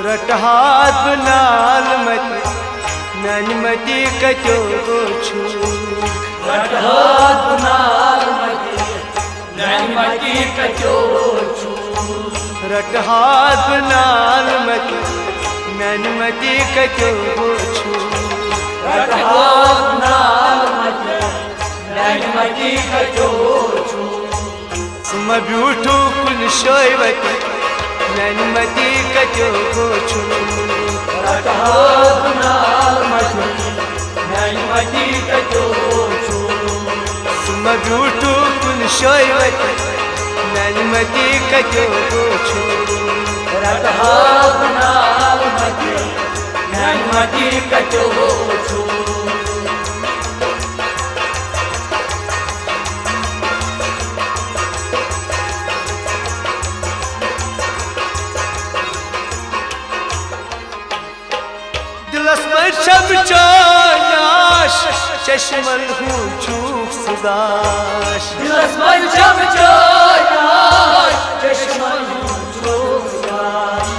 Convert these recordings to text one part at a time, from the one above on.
रटहात बनाल मत ननमती कचो छु रटहात बनाल मत ननमती कचो छु रटहात बनाल मत ननमती कचो छु रटहात बनाल मत ननमती कचो छु सुम ब्यूठू कुल शोयवत ननमती कचो छु रटहात बनाल मत ननमती कचो छु सुम ब्यूठू कुल शोयवत ननमती कचो छु रटहात बनाल मत ननमती कचो छु दिलस में शब चाश चश्मल हूँ चूक सुदाश दिलस में शब चाश चश्मल हूँ चूक सुदाश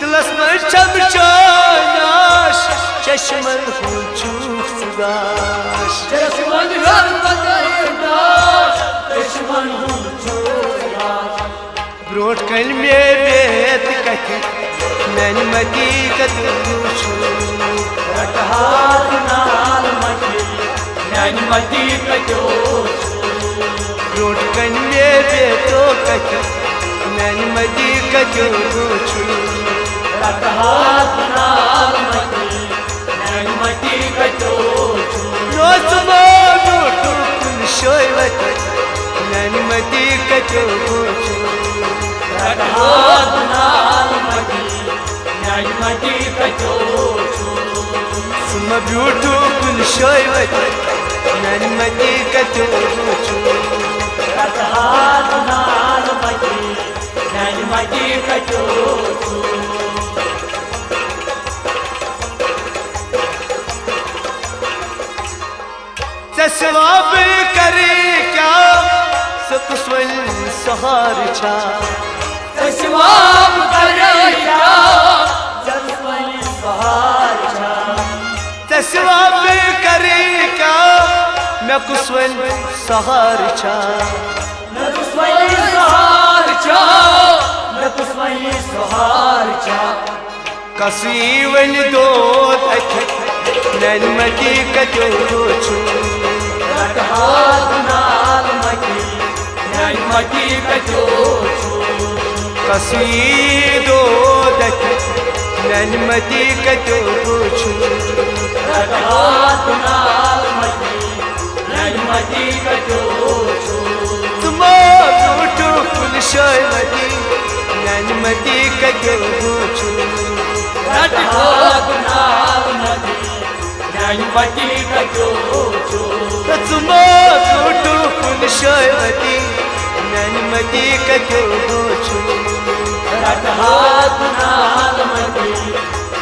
दिलस में शब चाश चश्मल हूँ चूक सुदाश चश्मल हर बदाश चश्मल हूँ चूक सुदाश ब्रोट कल में बेत कथ ननमती कतू छु रटहात बनाल मत ननमती कचो छु ब्रोट कल में बेतो कथ ननमती कतू छु रटहात बनाल मत ननमती कचो छु रोसमो ब्रोटू कुल शोयवत ननमती कतू छु रटहात बनाल मत ननमती कचो छु सुम ब्यूठू कुल शोयवत ननमती कतू छु रटहात बनाल मत ननमती कचो छु सवाब करे क्या सकुस्वल सहार छा सवाब करे क्या जसवल सहार छा सवाब करे क्या मैं कुस्वल सहार छा नकुस्वल सहार छा नकुस्वल सहार छा कसीवन दो अख ननमती कचो छु रटहात बनाल मत ननमती कचो छु कसीदो दख ननमती कचो छु रटहात बनाल मत ननमती कचो छु तुमो ब्यूठू कुल शोयवती ननमती कचो छु रटहात बनाल मत ननमती कचो छु तुमो ब्यूठू कुल शोयवती ननमती कचो छु रटहात बनाल मत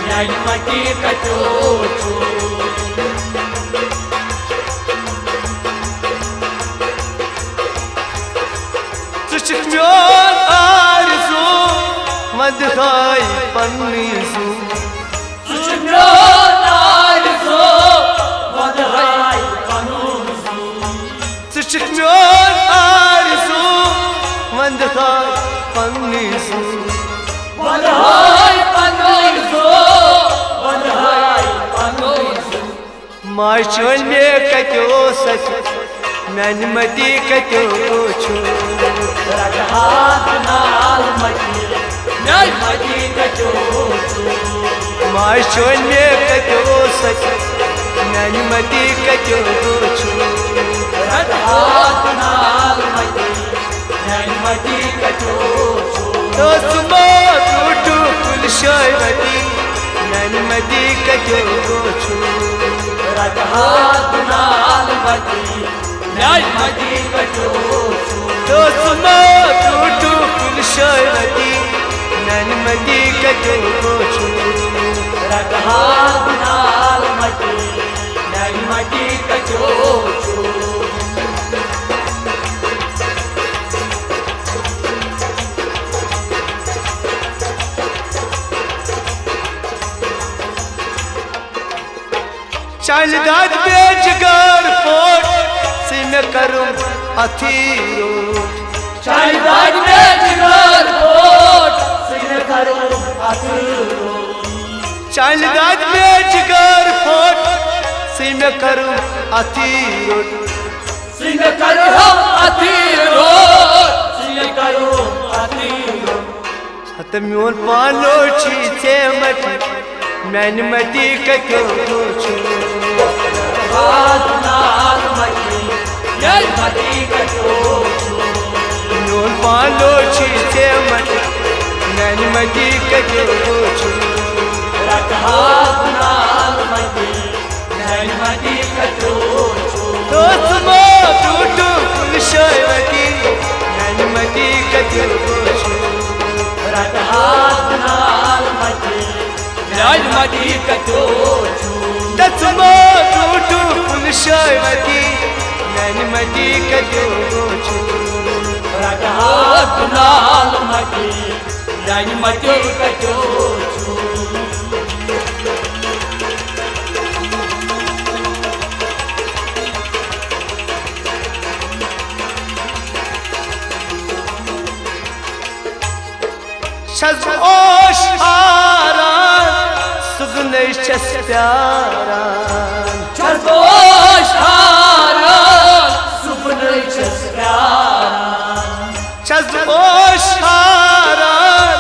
ननमती कचो छु तुझक म्योन आरज़ू मदहाई पन्नी ज़ू सुचम्योन आरज़ू मदहाई पन्नी ज़ू तुझक म्योन आरज़ू मदहाई पन्नी ज़ू मदहाई पन्नी ज़ू मदहाई पन्नी ज़ू माशोन में कचो सच ननमती कचो छु रटहात बनाल मत ननमती कचो छु माशोन में कचो सच ननमती कचो छु रटहात बनाल मत ननमती कचो छु तो सुमो ब्यूठू कुल शोयवती ननमती कचो छु रटहात बनाल मत ननमती कचो छु तो सुमो ब्यूठू कुल शोयवती ननमती कचो छु रटहात बनाल मत ननमती कचो छु चल दाद बेजगार फोट से मैं करूं अथीरो चल दाद बेजगार फोट से मैं करूं अथीरो चल दाद बेजगार फोट से मैं करूं अथीरो से मैं करूं अथीरो से मैं करूं अथीरो हत म्योन पालो छी मत मैंने मती कतो छु हाथ नाल मती मैं मती कतो म्योन पालो छी मत मैंने मती कतो छु हाथ नाल मती मैं मती कतो दोस्त मो टूटू कुलशवती मैंने मती कतो छु हाथ नाल मती मैं मती कतो दोस्त मो टूटू कुलशवती मैंने मती कतो छु हाथ नाल मती मैं मती कतो छस ओशारान सुगने छस प्यारान छस ओशारान सुगने छस प्यारान छस ओशारान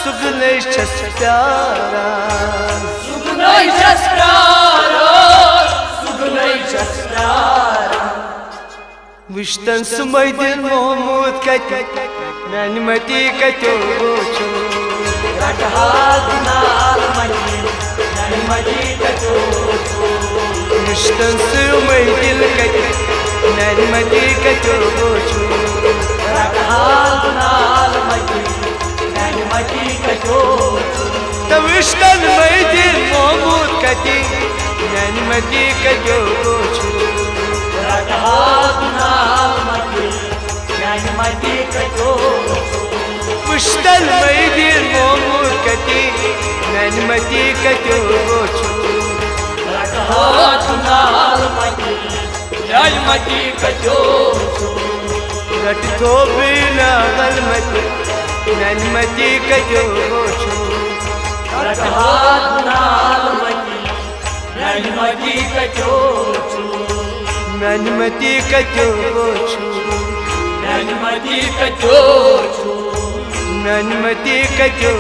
सुगने छस प्यारान सुगने छस प्यारान सुगने छस प्यारान विश्तन सुमैदिन मोहम्मद कति मैंने मती कतो छु हाथ नाल मती मैं मती कतो विश्तन सुमैदिन कति मैंने मती कतो छु हाथ नाल मती मैं मती कतो तो विश्तन मैदिन मोहम्मद कति मैंने मती कतो छु हाथ नाल मती मैं मती कतो विश्तन मैदिन मोहम्मद कति मैंने मती कतो छु हाथ नाल मती मैं मती कतो रट तो बिना गलमत मैंने मती कतो छु हाथ नाल मती मैं मती कतो मैंने मती कतो छु मैं मती कतो मैंने मती कतो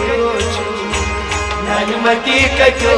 छु मैं मती कतो